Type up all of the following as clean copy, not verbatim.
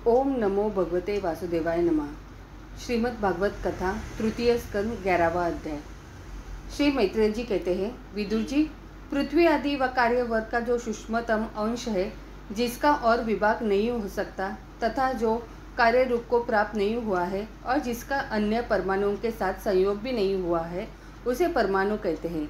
ओम नमो भगवते वासुदेवाय नमः। श्रीमद् भागवत कथा तृतीय स्कंद 11वां अध्याय। श्री मैत्रेय जी कहते हैं, विदुर जी, पृथ्वी आदि व कार्य वर्ग का जो सूक्ष्मतम अंश है, जिसका और विभाग नहीं हो सकता तथा जो कार्य रूप को प्राप्त नहीं हुआ है और जिसका अन्य परमाणुओं के साथ संयोग भी नहीं हुआ है, उसे परमाणु कहते हैं।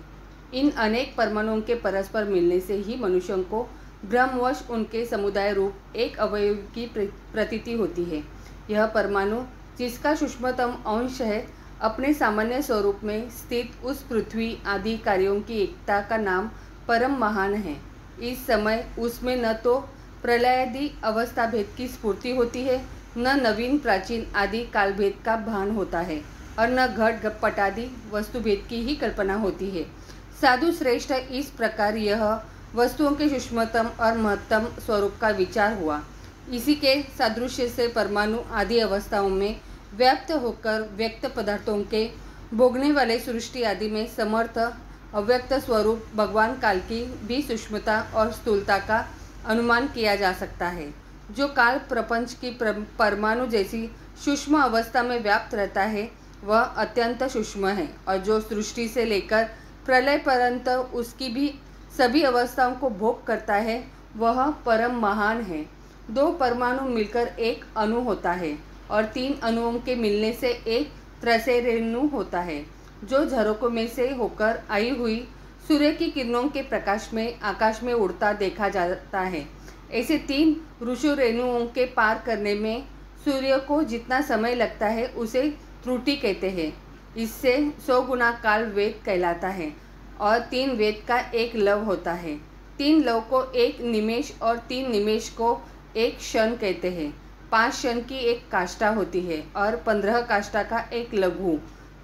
इन अनेक परमाणुओं के परस्पर मिलने से ही मनुष्यों को ब्रह्मवश उनके समुदाय रूप एक अवयव की प्रतीति होती है। यह परमाणु, जिसका सूक्ष्मतम अंश है, अपने सामान्य स्वरूप में स्थित उस पृथ्वी आदि कार्यों की एकता का नाम परम महान है। इस समय उसमें न तो प्रलयादि अवस्था भेद की स्फूर्ति होती है, न नवीन प्राचीन आदि कालभेद का भान होता है और न घट पटादि वस्तुभेद की ही कल्पना होती है। साधु श्रेष्ठ, इस प्रकार यह वस्तुओं के सूक्ष्मतम और महत्तम स्वरूप का विचार हुआ। इसी के सादृश्य से परमाणु आदि अवस्थाओं में व्याप्त होकर व्यक्त पदार्थों के भोगने वाले सृष्टि आदि में समर्थ अव्यक्त स्वरूप भगवान काल की भी सूक्ष्मता और स्थूलता का अनुमान किया जा सकता है। जो काल प्रपंच की परमाणु जैसी सूक्ष्म अवस्था में व्याप्त रहता है, वह अत्यंत सूक्ष्म है, और जो सृष्टि से लेकर प्रलय पर्यंत उसकी भी सभी अवस्थाओं को भोग करता है, वह परम महान है। दो परमाणु मिलकर एक अणु होता है और तीन अणुओं के मिलने से एक त्रैसेरेणु होता है, जो झरोकों में से होकर आई हुई सूर्य की किरणों के प्रकाश में आकाश में उड़ता देखा जाता है। ऐसे तीन ऋषु रेणुओं के पार करने में सूर्य को जितना समय लगता है, उसे त्रुटि कहते हैं। इससे 100 गुना काल वेद कहलाता है और 3 वेद का एक लव होता है। 3 लव को एक निमेष और 3 निमेष को एक क्षण कहते हैं। 5 क्षण की एक काष्ठा होती है और 15 काष्ठा का एक लघु,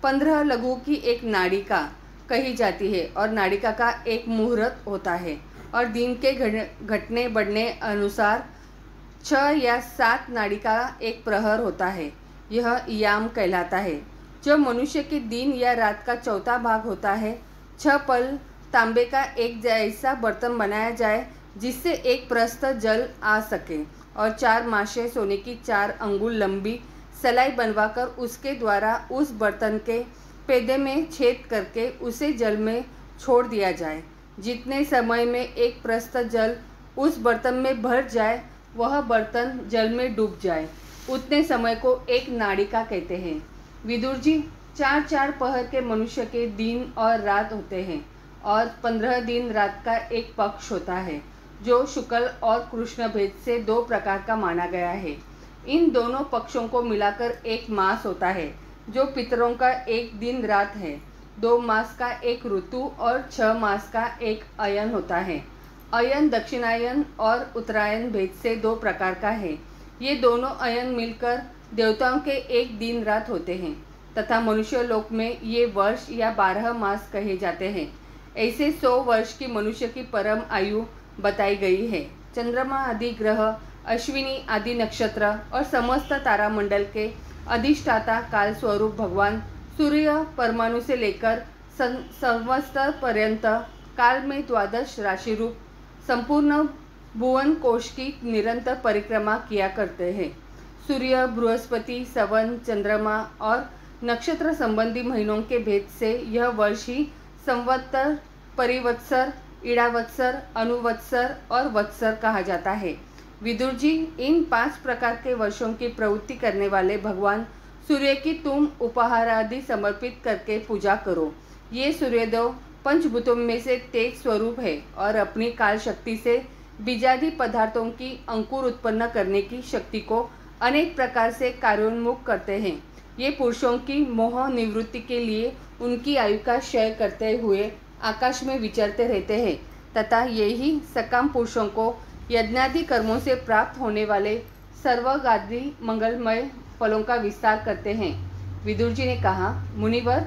15 लघु की एक नाड़िका कही जाती है और नाड़िका का एक मुहूर्त होता है, और दिन के घटने बढ़ने अनुसार 6 या 7 नाड़िका एक प्रहर होता है। यह याम कहलाता है। जब मनुष्य के दिन या रात का चौथा भाग होता है, 6 पल तांबे का एक ऐसा बर्तन बनाया जाए जिससे एक प्रस्थ जल आ सके, और 4 मासे सोने की 4 अंगुल लंबी सलाई बनवाकर उसके द्वारा उस बर्तन के पेदे में छेद करके उसे जल में छोड़ दिया जाए। जितने समय में एक प्रस्थ जल उस बर्तन में भर जाए, वह बर्तन जल में डूब जाए, उतने समय को एक नाड़िका कहते हैं। विदुर जी, 4-4 पहर के मनुष्य के दिन और रात होते हैं, और 15 दिन रात का एक पक्ष होता है, जो शुक्ल और कृष्ण भेद से 2 प्रकार का माना गया है। इन दोनों पक्षों को मिलाकर एक मास होता है, जो पितरों का एक दिन रात है। 2 मास का एक ऋतु और 6 मास का एक अयन होता है। अयन दक्षिणायन और उत्तरायण भेद से 2 प्रकार का है। ये दोनों अयन मिलकर देवताओं के एक दिन रात होते हैं, तथा मनुष्य लोक में ये वर्ष या 12 मास कहे जाते हैं। ऐसे 100 वर्ष की मनुष्य की परम आयु बताई गई है। चंद्रमा आदि ग्रह, अश्विनी आदि नक्षत्र और समस्त तारामंडल के अधिष्ठाता काल स्वरूप भगवान सूर्य परमाणु से लेकर संवत्सर पर्यंत काल में 12 राशि रूप संपूर्ण भुवन कोश की निरंतर परिक्रमा किया करते हैं। सूर्य, बृहस्पति, सवन, चंद्रमा और नक्षत्र संबंधी महीनों के भेद से यह वर्ष ही संवत्सर, परिवत्सर, ईड़ावत्सर, अनुवत्सर और वत्सर कहा जाता है। विदुर जी, इन 5 प्रकार के वर्षों की प्रवृत्ति करने वाले भगवान सूर्य की तुम उपहार आदि समर्पित करके पूजा करो। ये सूर्यदेव पंचभूतों में से तेज स्वरूप है और अपनी काल शक्ति से बीजादि पदार्थों की अंकुर उत्पन्न करने की शक्ति को अनेक प्रकार से कार्योन्मुख करते हैं। ये पुरुषों की मोह निवृत्ति के लिए उनकी आयु का क्षय करते हुए आकाश में विचरते रहते हैं, तथा यही सकाम पुरुषों को यज्ञादि कर्मों से प्राप्त होने वाले सर्वगादि मंगलमय फलों का विस्तार करते हैं। विदुर जी ने कहा, मुनिवर,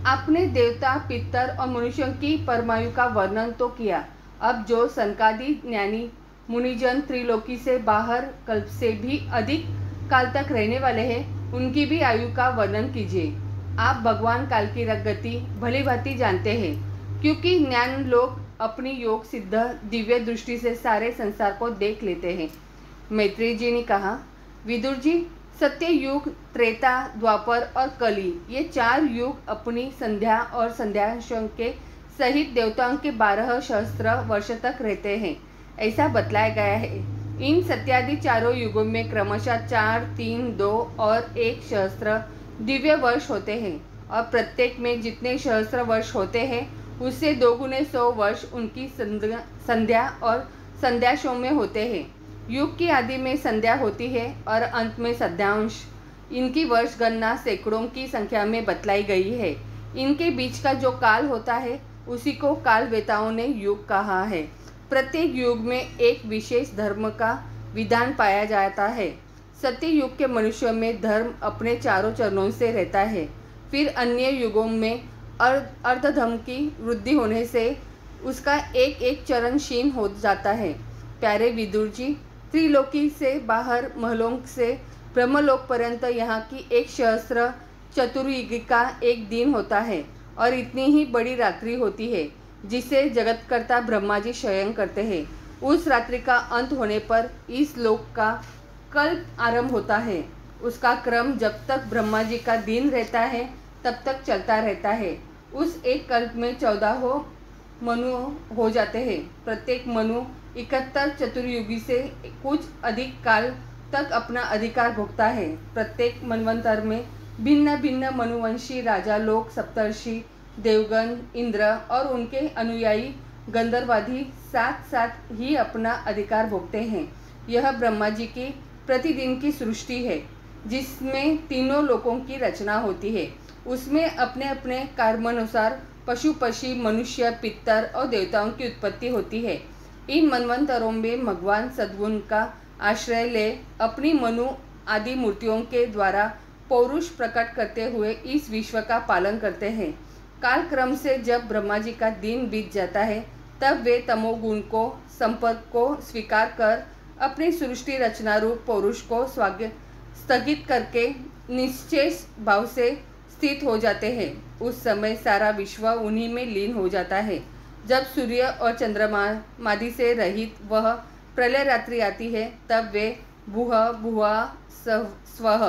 आपने देवता, पितर और मनुष्यों की परमायु का वर्णन तो किया। अब जो सनकादि ज्ञानी मुनिजन त्रिलोकी से बाहर कल्प से भी अधिक काल तक रहने वाले हैं, उनकी भी आयु का वर्णन कीजिए। आप भगवान काल की गति भली भांति जानते हैं, क्योंकि ज्ञान लोग अपनी योग सिद्ध दिव्य दृष्टि से सारे संसार को देख लेते हैं। मैत्रेय जी ने कहा, विदुर जी, सत्य युग, त्रेता, द्वापर और कली, ये 4 युग अपनी संध्या और संध्यांशों के सहित देवताओं के 12 सहस्त्र वर्ष तक रहते हैं, ऐसा बतलाया गया है। इन सत्यादि चारों युगों में क्रमशः 4, 3, 2 और 1 सहस्त्र दिव्य वर्ष होते हैं, और प्रत्येक में जितने सहस्त्र वर्ष होते हैं उससे 2 गुने 100 वर्ष उनकी संध्या और संध्याशों में होते हैं। युग की आदि में संध्या होती है और अंत में संध्यांश। इनकी वर्ष गणना सैकड़ों की संख्या में बतलाई गई है। इनके बीच का जो काल होता है उसी को काल वेताओं ने युग कहा है। प्रत्येक युग में एक विशेष धर्म का विधान पाया जाता है। सत्य युग के मनुष्यों में धर्म अपने चारों चरणों से रहता है। फिर अन्य युगों में अर्धधर्म की वृद्धि होने से उसका एक एक चरण क्षीण हो जाता है। प्यारे विदुर जी, त्रिलोकी से बाहर महलोक से ब्रह्मलोक पर्यंत यहाँ की 1 सहस्त्र चतुर्युगी का एक दिन होता है और इतनी ही बड़ी रात्रि होती है जिसे जगतकर्ता ब्रह्मा जी शयन करते हैं। उस रात्रि का अंत होने पर इस लोक का कल्प आरंभ होता है। उसका क्रम जब तक ब्रह्मा जी का दिन रहता है तब तक चलता रहता है। उस एक कल्प में 14 मनु हो जाते हैं। प्रत्येक मनु 71 चतुर्युगी से कुछ अधिक काल तक अपना अधिकार भोगता है। प्रत्येक मनवंतर में भिन्न भिन्न मनुवंशी राजा लोग, सप्तर्षि, देवगण, इंद्र और उनके अनुयायी गंधर्वादि साथ साथ ही अपना अधिकार भोगते हैं। यह ब्रह्मा जी की प्रतिदिन की सृष्टि है जिसमें तीनों लोकों की रचना होती है। उसमें अपने अपने कर्मानुसार पशु, पक्षी, मनुष्य, पितर और देवताओं की उत्पत्ति होती है। इन मनवंतरों में भगवान सद्गुण का आश्रय ले अपनी मनु आदि मूर्तियों के द्वारा पौरुष प्रकट करते हुए इस विश्व का पालन करते हैं। कालक्रम से जब ब्रह्मा जी का दिन बीत जाता है तब वे तमोगुण को संपर्क को स्वीकार कर अपनी सृष्टि रचना रूप पौरुष को स्थगित करके निश्चय भाव से स्थित हो जाते हैं। उस समय सारा विश्व उन्हीं में लीन हो जाता है। जब सूर्य और चंद्रमा मादि से रहित वह प्रलय रात्रि आती है तब वे भूह भुआ स्वः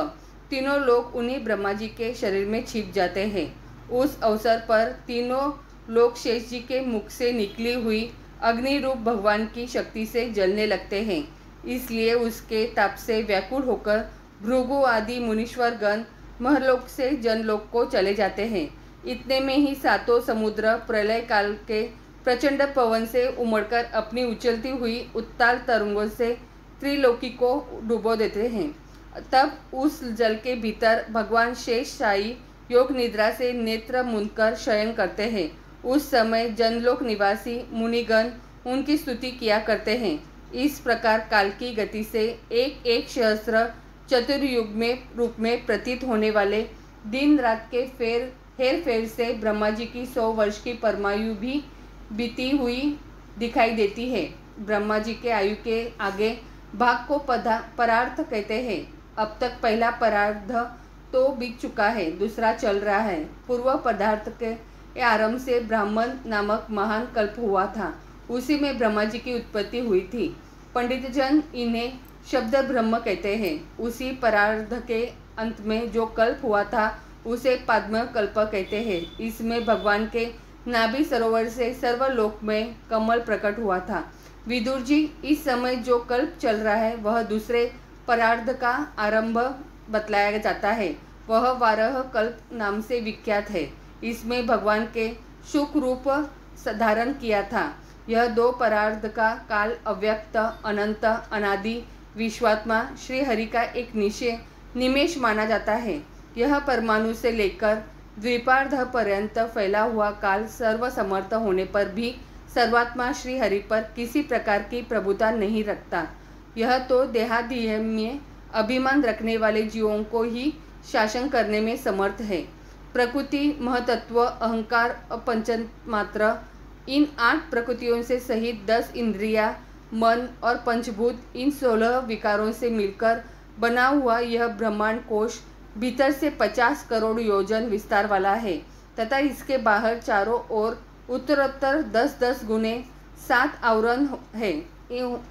तीनों लोग उन्हीं ब्रह्मा जी के शरीर में छिप जाते हैं। उस अवसर पर तीनों लोग शेष जी के मुख से निकली हुई अग्नि रूप भगवान की शक्ति से जलने लगते हैं। इसलिए उसके ताप से व्याकुल होकर भृगु आदि मुनीश्वर गण महलोक से जनलोक को चले जाते हैं। इतने में ही 7 समुद्र प्रलय काल के प्रचंड पवन से उमड़कर अपनी उछलती हुई उत्ताल तरंगों से त्रिलोकी को डुबो देते हैं। तब उस जल के भीतर भगवान शेषशायी योग निद्रा से नेत्र मूंदकर शयन करते हैं। उस समय जनलोक निवासी मुनिगण उनकी स्तुति किया करते हैं। इस प्रकार काल की गति से एक एक सहस्त्र चतुर्युग में रूप में प्रतीत होने वाले दिन रात के हेर फेर से ब्रह्मा जी की 100 वर्ष की परमायु भी बीती हुई दिखाई देती है। ब्रह्मा जी के आयु के आगे भाग को परार्थ कहते हैं। अब तक पहला परार्ध तो बीत चुका है, दूसरा चल रहा है। पूर्व पदार्थ के आरंभ से ब्राह्मण नामक महान कल्प हुआ था। उसी में ब्रह्मा जी की उत्पत्ति हुई थी। पंडित जन इन्हें शब्द ब्रह्म कहते हैं। उसी परार्ध के अंत में जो कल्प हुआ था उसे पद्म कल्प कहते हैं। इसमें भगवान के नाभि सरोवर से सर्वलोक में कमल प्रकट हुआ था। विदुर जी, इस समय जो कल्प चल रहा है वह दूसरे परार्ध का आरंभ बतलाया जाता है। वह वारह कल्प नाम से विख्यात है। इसमें भगवान के शुक रूप धारण किया था। यह 2 परार्ध का काल अव्यक्त, अनंत, अनादि, विश्वात्मा श्री हरि का एक निमेष माना जाता है। यह परमाणु से लेकर द्विपार्ध पर्यंत फैला हुआ काल सर्वसमर्थ होने पर भी सर्वात्मा श्री हरि पर किसी प्रकार की प्रभुता नहीं रखता। यह तो देहादेह में अभिमान रखने वाले जीवों को ही शासन करने में समर्थ है। प्रकृति, महतत्व, अहंकार, पंचमात्र, इन 8 प्रकृतियों से सहित 10 इंद्रिया, मन और पंचभूत, इन 16 विकारों से मिलकर बना हुआ यह ब्रह्मांड कोश भीतर से 50 करोड़ योजन विस्तार वाला है तथा इसके बाहर चारों ओर उत्तरोत्तर 10-10 गुने 7 आवरण है।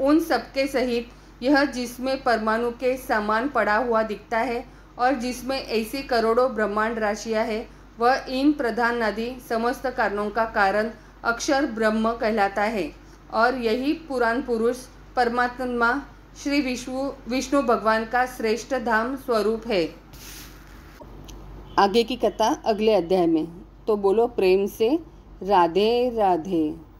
उन सबके सहित यह जिसमें परमाणु के समान पड़ा हुआ दिखता है और जिसमें ऐसी करोड़ों ब्रह्मांड राशियाँ हैं, वह इन प्रधान आदि समस्त कारणों का कारण अक्षर ब्रह्म कहलाता है। और यही पुराण पुरुष परमात्मा श्री विष्णु भगवान का श्रेष्ठ धाम स्वरूप है। आगे की कथा अगले अध्याय में। तो बोलो प्रेम से राधे राधे।